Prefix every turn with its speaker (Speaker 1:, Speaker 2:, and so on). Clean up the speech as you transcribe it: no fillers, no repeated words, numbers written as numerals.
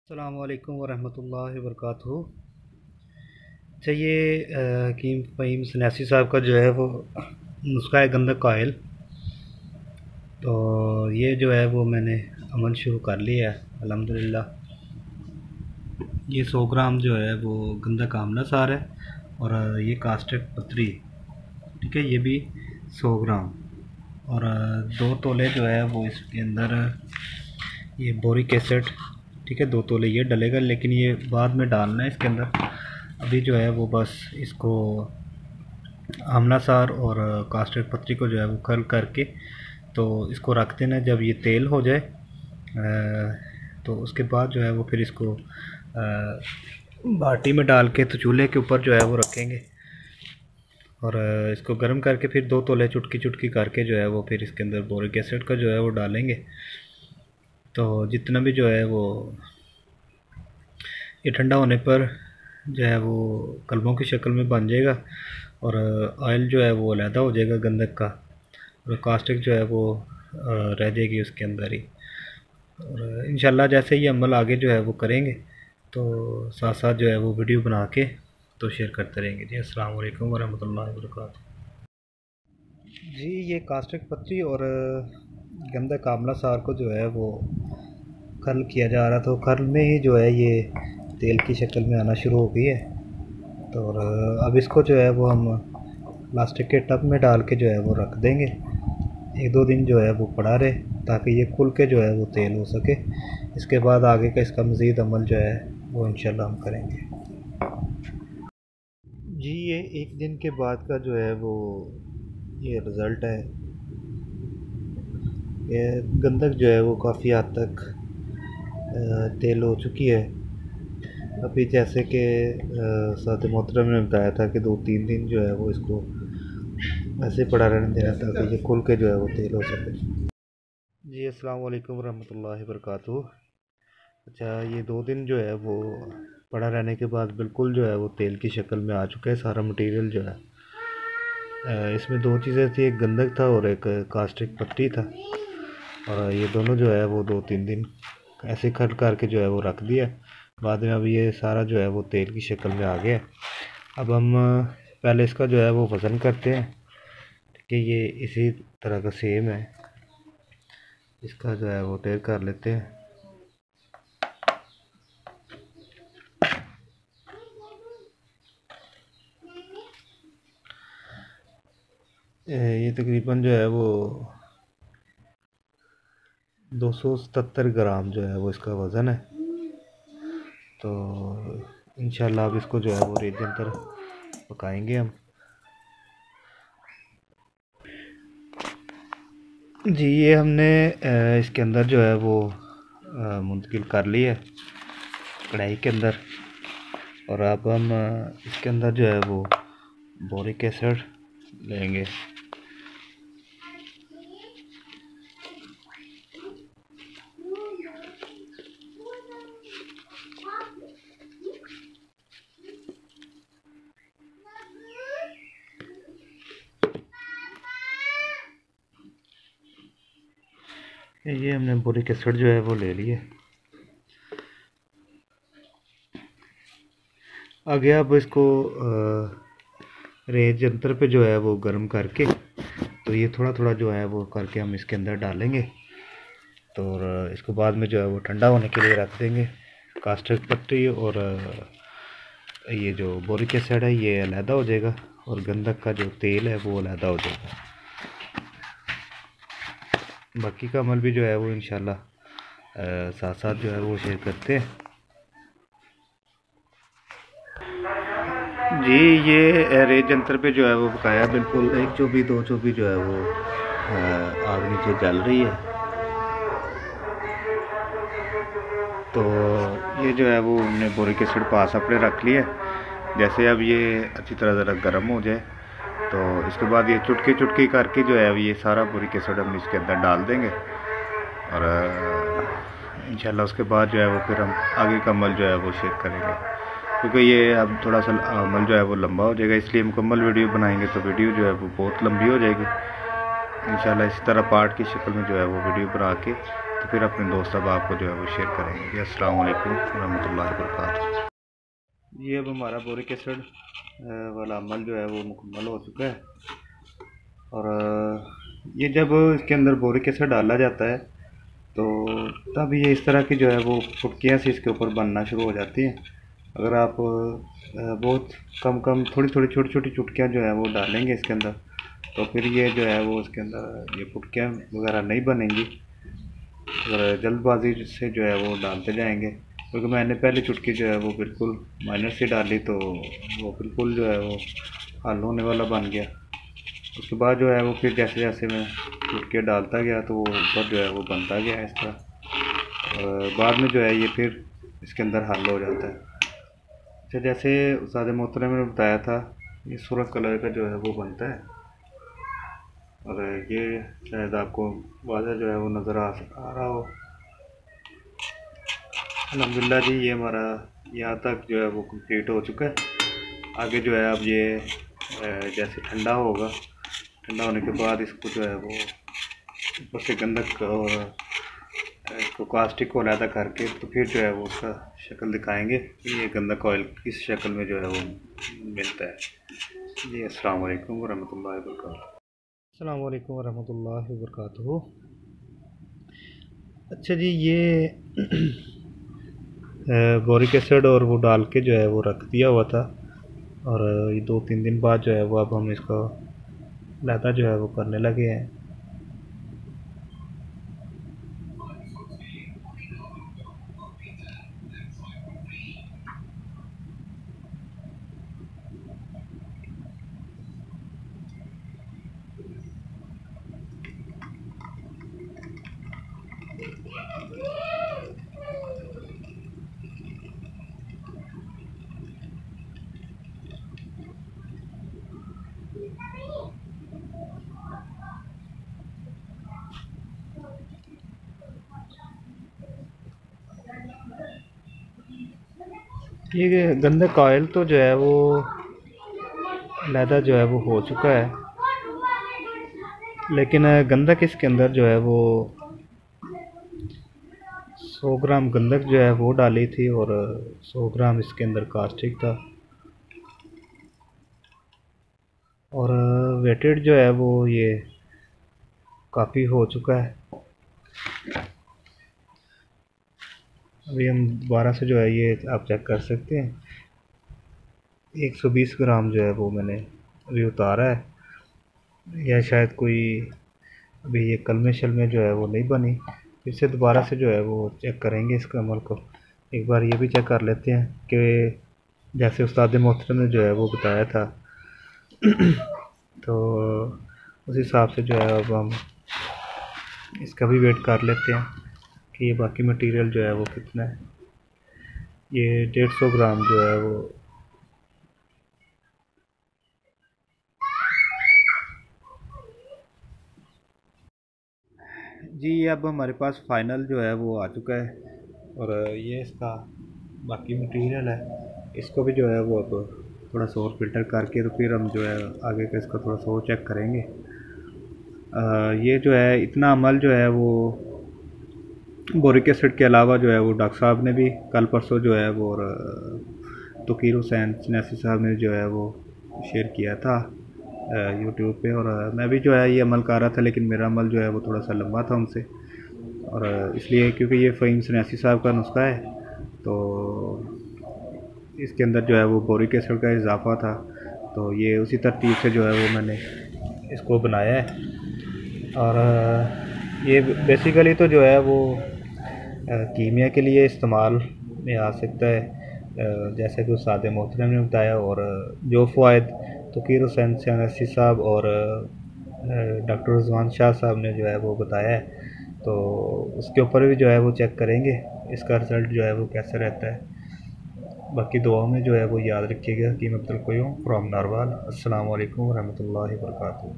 Speaker 1: अस्सलामु अलैकुम वरहमतुल्लाहि वबरकातुहू। अच्छा, ये हकीम फ़हीम सन्यासी साहब का जो है वो नुस्खा है गंधक का ऑयल। तो ये जो है वो मैंने अमल शुरू कर लिया है अल्हम्दुलिल्लाह। ये 100 ग्राम जो है वो गंधक आमला सार है और ये कास्टेड पत्री, ठीक है, ये भी 100 ग्राम और 2 तोले जो है वो इसके अंदर ये बोरिक एसिड, ठीक है, 2 तोले ये डलेगा, लेकिन ये बाद में डालना है इसके अंदर। अभी जो है वो बस इसको आमला सार और कास्टेड पत्री को जो है वो कर्ल करके तो इसको रख देना। जब ये तेल हो जाए तो उसके बाद जो है वो फिर इसको बाटी में डाल के तो चूल्हे के ऊपर जो है वो रखेंगे और इसको गर्म करके फिर 2 तोले चुटकी चुटकी करके जो है वो फिर इसके अंदर बोरिक एसिड का जो है वो डालेंगे। तो जितना भी जो है वो ये ठंडा होने पर जो है वो कलमों की शक्ल में बन जाएगा और ऑयल जो है वो अलहदा हो जाएगा गंधक का, और कास्टिक जो है वो रह जाएगी उसके अंदर ही। और इंशाल्लाह जैसे ये अमल आगे जो है वो करेंगे तो साथ साथ जो है वो वीडियो बना के तो शेयर करते रहेंगे। जी अस्सलाम वालेकुम वरहमतुल्लाहि वबरकातुहू। जी, ये कास्टिक पत्ती और गंधक आमला सार को जो है वो कर्ल किया जा रहा था, तो कर्ल में ही जो है ये तेल की शक्ल में आना शुरू हो गई है। तो और अब इसको जो है वो हम प्लास्टिक के टब में डाल के जो है वो रख देंगे, 1-2 दिन जो है वो पड़ा रहे ताकि ये खुल के जो है वो तेल हो सके। इसके बाद आगे का इसका मज़ीद अमल जो है वो इंशाल्लाह हम करेंगे। जी, ये 1 दिन के बाद का जो है वो ये रिज़ल्ट है। ये गंधक जो है वो काफ़ी हद तक तेल हो चुकी है। अभी जैसे कि साथ मोहतरम ने बताया था कि 2-3 दिन जो है वो इसको ऐसे पड़ा रहने देना ताकि ये खुल के जो है वो तेल हो सके। जी अस्सलाम वालेकुम रहमतुल्लाहि वबरकातुहू। अच्छा, ये 2 दिन जो है वो पड़ा रहने के बाद बिल्कुल जो है वो तेल की शक्ल में आ चुका है सारा मटेरियल जो है। इसमें 2 चीज़ें थी, एक गंधक था और एक कास्टिक पत्ती था, और ये दोनों जो है वो 2-3 दिन ऐसे खट करके जो है वो रख दिया। बाद में अब ये सारा जो है वो तेल की शक्ल में आ गया। अब हम पहले इसका जो है वो वज़न करते हैं कि ये इसी तरह का सेम है, इसका जो है वो टेयर कर लेते हैं। ये तकरीबन जो है वो 277 ग्राम जो है वो इसका वज़न है। तो इंशाल्लाह अब इसको जो है वो रेत के अंदर पकाएंगे हम। जी, ये हमने इसके अंदर जो है वो मुंतकिल कर लिया है कढ़ाई के अंदर, और अब हम इसके अंदर जो है वो बोरिक एसिड लेंगे। ये हमने बोरिक एसिड जो है वो ले लिया। आगे अब इसको रेत यंत्र पे जो है वो गर्म करके तो ये थोड़ा थोड़ा जो है वो करके हम इसके अंदर डालेंगे। तो और इसको बाद में जो है वो ठंडा होने के लिए रख देंगे। कास्टिक पत्ती और ये जो बोरिक एसिड है ये अलहदा हो जाएगा और गंधक का जो तेल है वो अलहदा हो जाएगा। बाकी का अमल भी जो है वो इंशाल्लाह साथ साथ जो है वो शेयर करते हैं। जी, ये रेत यंत्र पे जो है वो पकाया, बिल्कुल 1 चोभी 2 चोभी जो है वो आग नीचे जल रही है। तो ये जो है वो हमने बोरिक एसिड पास अपने रख लिया। जैसे अब ये अच्छी तरह ज़रा गर्म हो जाए तो इसके बाद ये चुटकी चुटकी करके जो है ये सारा बोरिक एसिड हम इसके अंदर डाल देंगे और इंशाल्लाह उसके बाद जो है वो फिर हम आगे का अमल जो है वो शेयर करेंगे, क्योंकि ये अब थोड़ा सा अमल जो है वो लंबा हो जाएगा, इसलिए मुकम्मल वीडियो बनाएंगे तो वीडियो जो है वो बहुत लंबी हो जाएगी। इंशाल्लाह इसी तरह पार्ट की शक्ल में जो है वो वीडियो बना के तो फिर अपने दोस्त अहबाब को जो है वो शेयर करेंगे। अस्सलाम वालेकुम रहमतुल्लाहि व बरकातुहू। ये अब हमारा बोरिक एसिड वाला अमल जो है वो मुकम्मल हो चुका है। और ये जब इसके अंदर बोरिक एसिड डाला जाता है तो तब ये इस तरह की जो है वो फुटकियाँ सी इसके ऊपर बनना शुरू हो जाती हैं। अगर आप बहुत कम कम थोड़ी थोड़ी छोटी छोटी चुटकियाँ जो है वो डालेंगे इसके अंदर, तो फिर ये जो है वो इसके अंदर ये फुटकियाँ वगैरह नहीं बनेंगी। अगर जल्दबाजी से जो है वो डालते जाएंगे, क्योंकि मैंने पहली चुटकी जो है वो बिल्कुल माइनर सी डाली तो वो बिल्कुल जो है वो हल होने वाला बन गया। उसके बाद जो है वो फिर जैसे जैसे मैं चुटकियाँ डालता गया तो वो ऊपर जो है वो बनता गया इस तरह। और बाद में जो है ये फिर इसके अंदर हल हो जाता है। अच्छा, जैसे उस्ताद मोहतरम ने बताया था, ये सुर्ख कलर का जो है वो बनता है। और ये शायद आपको वाज़ह जो है वो नज़र आ रहा हो। अल्हम्दुलिल्लाह जी, ये हमारा यहाँ तक जो है वो कंप्लीट हो चुका है। आगे जो है अब ये जैसे ठंडा होगा, ठंडा होने के बाद इसको जो है वो ऊपर से गंधक और इसको कास्टिक को अलहदा करके तो फिर जो है वो उसका शक्ल दिखाएंगे कि ये गंधक ऑयल किस शक्ल में जो है वो मिलता है। जी, अस्सलाम वालेकुम वरहमतुल्लाहि वबरकातुहू। अस्सलाम वालेकुम वरहमतुल्लाहि वबरकातुहू। अच्छा जी, ये बोरिक एसिड और वो डाल के जो है वो रख दिया हुआ था, और ये 2-3 दिन बाद जो है वो अब हम इसको लहदा जो है वो करने लगे हैं। ये गंधक ऑयल तो जो है वो लहदा जो है वो हो चुका है, लेकिन गंधक इसके अंदर जो है वो 100 ग्राम गंधक जो है वो डाली थी और 100 ग्राम इसके अंदर कास्टिक था। और वेटेड जो है वो ये काफ़ी हो चुका है। अभी हम दोबारा से जो है ये आप चेक कर सकते हैं, 120 ग्राम जो है वो मैंने अभी उतारा है। या शायद कोई अभी ये कलमे शलमे जो है वो नहीं बनी, फिर से दोबारा से जो है वो चेक करेंगे इसके अमल को। एक बार ये भी चेक कर लेते हैं कि जैसे उस्ताद मोहतरम ने जो है वो बताया था तो उस हिसाब से जो है अब हम इसका भी वेट कर लेते हैं कि ये बाकी मटेरियल जो है वो कितना है। ये 150 ग्राम जो है वो जी, अब हमारे पास फाइनल जो है वो आ चुका है। और ये इसका बाकी मटेरियल है, इसको भी जो है वो अब थोड़ा सा और फिल्टर करके तो फिर हम जो है आगे का इसका थोड़ा सा और चेक करेंगे। ये जो है इतना अमल जो है वो बोरिक एसिड के अलावा जो है वो डॉक्टर साहब ने भी कल परसों जो है वो, और तकीर हुसैन चनैसी साहब ने जो है वो शेयर किया था यूट्यूब पे। और मैं भी जो है ये अमल कर रहा था, लेकिन मेरा अमल जो है वो थोड़ा सा लंबा था उनसे, और इसलिए क्योंकि ये फ़हीम चनैसी साहब का नुस्खा है तो इसके अंदर जो है वो बोरिक एसिड का इजाफा था, तो ये उसी तरतीब से जो है वो मैंने इसको बनाया है। और ये बेसिकली तो जो है वो कीमिया के लिए इस्तेमाल में आ सकता है, जैसे कि उस्ताद मोहतरम ने बताया। और जो फ़वाइद तकीर हुसैन चनैसी साहब और डॉक्टर रिजवान शाह साहब ने जो है वो बताया है, तो उसके ऊपर भी जो है वो चेक करेंगे इसका रिज़ल्ट जो है वो कैसा रहता है। बाकी दुआ में जो है वो याद रखिएगा। कीमत अल क़ुयूम फ्रॉम नारवाल। अस्सलाम वालेकुम रहमतुल्लाहि व बरकातुहू।